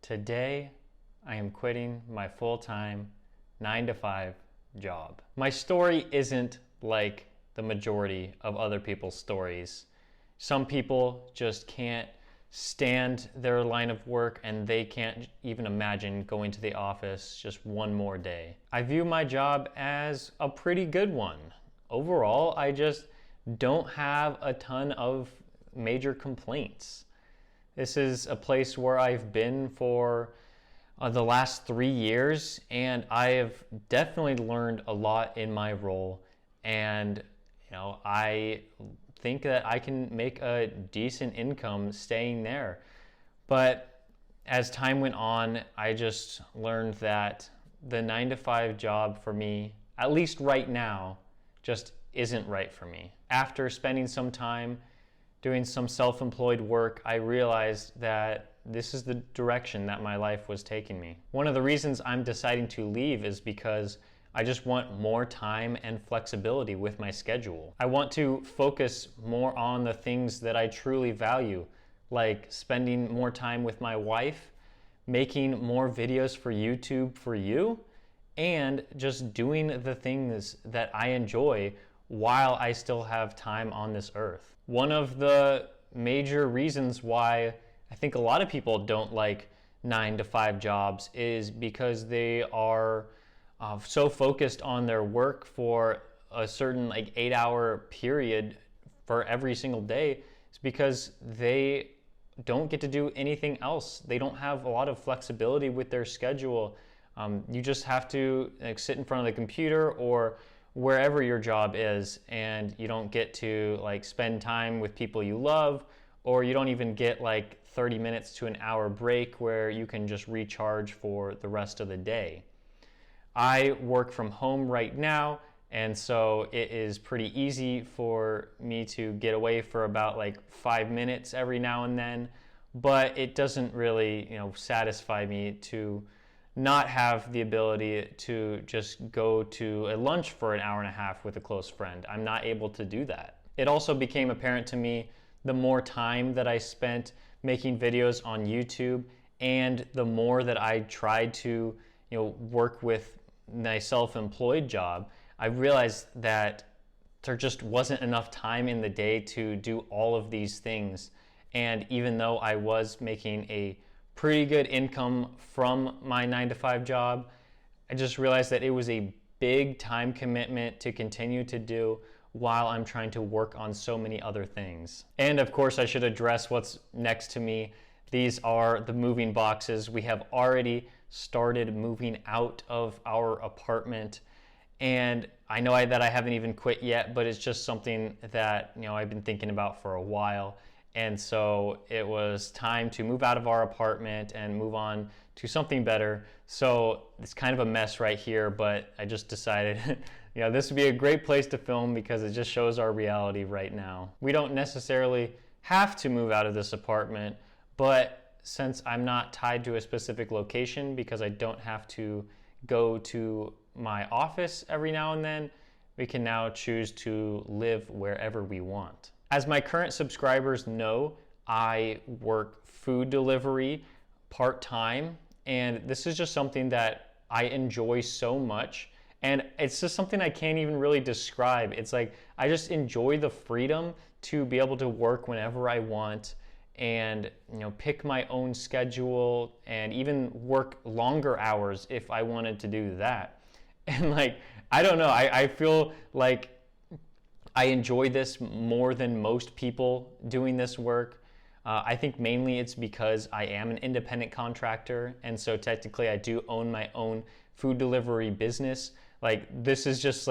Today, I am quitting my full-time 9 to 5 job. My story isn't like the majority of other people's stories. Some people just can't stand their line of work and they can't even imagine going to the office just one more day. I view my job as a pretty good one. Overall, I just don't have a ton of major complaints. This is a place where I've been for the last 3 years, and I have definitely learned a lot in my role. And I think that I can make a decent income staying there. But as time went on, I just learned that the 9 to 5 job for me, at least right now, just isn't right for me. After spending some time doing some self-employed work, I realized that this is the direction that my life was taking me. One of the reasons I'm deciding to leave is because I just want more time and flexibility with my schedule. I want to focus more on the things that I truly value, like spending more time with my wife, making more videos for YouTube for you, and just doing the things that I enjoy while I still have time on this earth. One of the major reasons why I think a lot of people don't like 9 to 5 jobs is because they are so focused on their work for a certain 8-hour period for every single day. It's because they don't get to do anything else. They don't have a lot of flexibility with their schedule. You just have to sit in front of the computer or wherever your job is, and you don't get to spend time with people you love, or you don't even get 30 minutes to an hour break where you can just recharge for the rest of the day. I work from home right now, and so it is pretty easy for me to get away for about 5 minutes every now and then, but it doesn't really satisfy me to not have the ability to just go to a lunch for an hour and a half with a close friend. I'm not able to do that. It also became apparent to me the more time that I spent making videos on YouTube and the more that I tried to work with my self-employed job, I realized that there just wasn't enough time in the day to do all of these things. And even though I was making a pretty good income from my 9 to 5 job, I just realized that it was a big time commitment to continue to do while I'm trying to work on so many other things. And of course, I should address what's next to me. These are the moving boxes. We have already started moving out of our apartment, and I know that I haven't even quit yet, but it's just something that I've been thinking about for a while. And so it was time to move out of our apartment and move on to something better. So it's kind of a mess right here, but I just decided this would be a great place to film because it just shows our reality right now. We don't necessarily have to move out of this apartment, but since I'm not tied to a specific location because I don't have to go to my office every now and then, we can now choose to live wherever we want. As my current subscribers know, I work food delivery part-time, and this is just something that I enjoy so much, and it's just something I can't even really describe. It's I just enjoy the freedom to be able to work whenever I want and pick my own schedule and even work longer hours if I wanted to do that. And I don't know, I feel like I enjoy this more than most people doing this work. I think mainly it's because I am an independent contractor, and so technically I do own my own food delivery business. This is just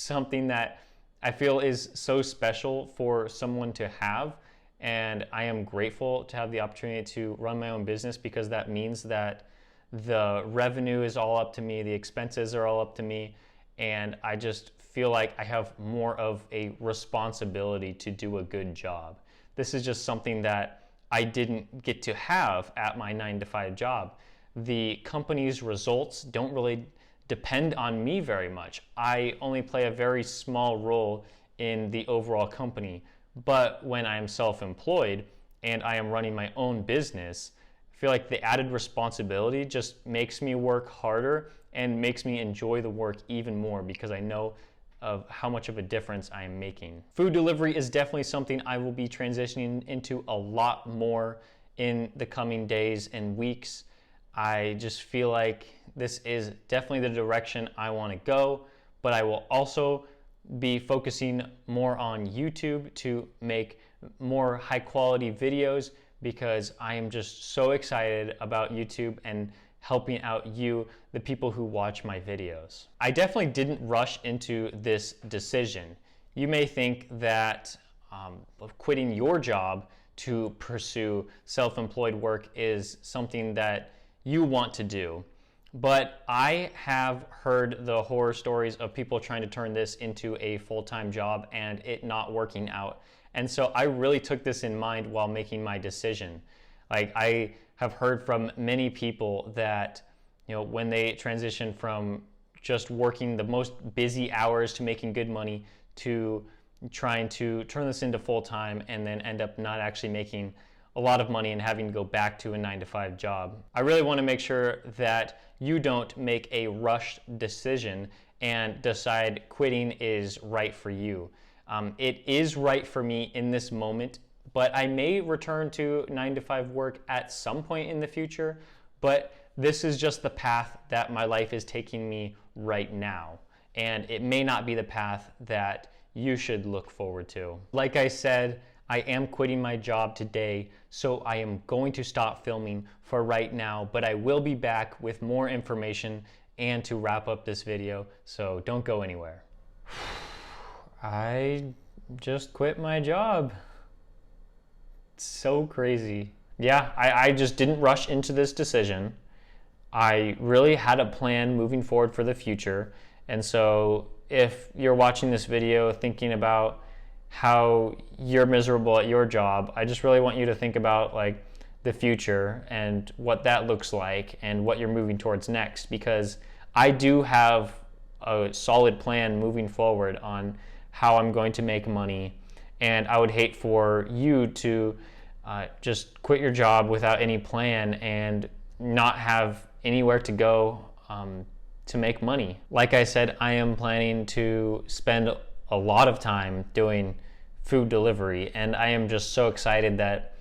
something that I feel is so special for someone to have, and I am grateful to have the opportunity to run my own business because that means that the revenue is all up to me, the expenses are all up to me, and I just feel like I have more of a responsibility to do a good job. This is just something that I didn't get to have at my 9 to 5 job. The company's results don't really depend on me very much. I only play a very small role in the overall company. But when I'm self-employed and I am running my own business, I feel like the added responsibility just makes me work harder and makes me enjoy the work even more because I know of how much of a difference I am making. Food delivery is definitely something I will be transitioning into a lot more in the coming days and weeks. I just feel like this is definitely the direction I want to go, but I will also be focusing more on YouTube to make more high quality videos because I am just so excited about YouTube and helping out you, the people who watch my videos. I definitely didn't rush into this decision. You may think that quitting your job to pursue self-employed work is something that you want to do. But I have heard the horror stories of people trying to turn this into a full-time job and it not working out. And so I really took this in mind while making my decision. Like, I have heard from many people that, when they transition from just working the most busy hours to making good money to trying to turn this into full-time and then end up not actually making a lot of money and having to go back to a 9-to-5 job. I really want to make sure that you don't make a rushed decision and decide quitting is right for you. It is right for me in this moment, but I may return to 9-to-5 work at some point in the future, but this is just the path that my life is taking me right now. And it may not be the path that you should look forward to. Like I said, I am quitting my job today, so I am going to stop filming for right now, but I will be back with more information and to wrap up this video, so don't go anywhere. I just quit my job. It's so crazy. Yeah, I just didn't rush into this decision. I really had a plan moving forward for the future, and so if you're watching this video thinking about how you're miserable at your job, I just really want you to think about like the future and what that looks like and what you're moving towards next, because I do have a solid plan moving forward on how I'm going to make money, and I would hate for you to just quit your job without any plan and not have anywhere to go to make money. Like I said, I am planning to spend a lot of time doing food delivery, and I am just so excited that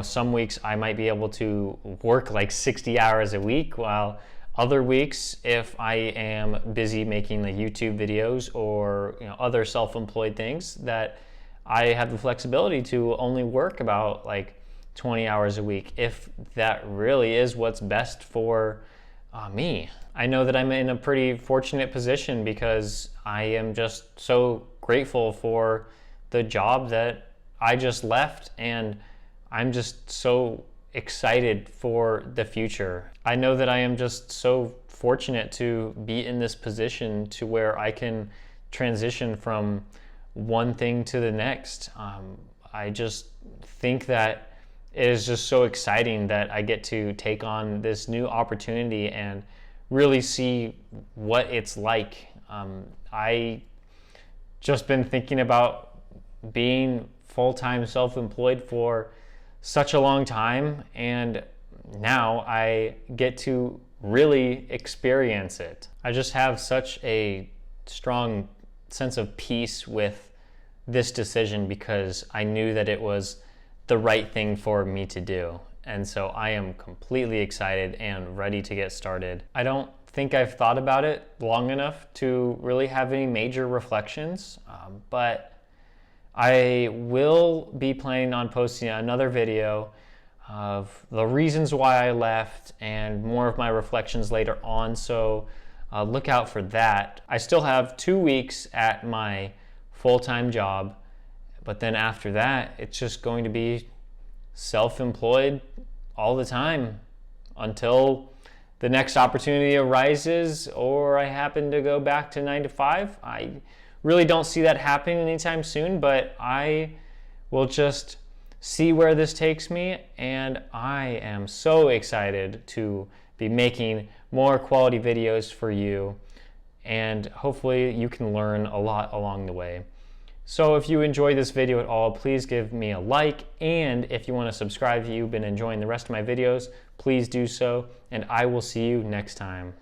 some weeks I might be able to work like 60 hours a week, while other weeks, if I am busy making the YouTube videos or other self-employed things, that I have the flexibility to only work about like 20 hours a week, if that really is what's best for me. I know that I'm in a pretty fortunate position because I am just so grateful for the job that I just left, and I'm just so excited for the future. I know that I am just so fortunate to be in this position to where I can transition from one thing to the next. I just think that it is just so exciting that I get to take on this new opportunity and really see what it's like. I just been thinking about being full-time self-employed for such a long time, and now I get to really experience it. I just have such a strong sense of peace with this decision because I knew that it was the right thing for me to do. And so I am completely excited and ready to get started. I don't think I've thought about it long enough to really have any major reflections, but I will be planning on posting another video of the reasons why I left and more of my reflections later on, so look out for that. I still have 2 weeks at my full-time job, but then after that, it's just going to be self-employed all the time until the next opportunity arises or I happen to go back to 9-to-5. I really don't see that happening anytime soon, but I will just see where this takes me, and I am so excited to be making more quality videos for you, and hopefully you can learn a lot along the way. So if you enjoyed this video at all, please give me a like, and if you want to subscribe if you've been enjoying the rest of my videos, please do so, and I will see you next time.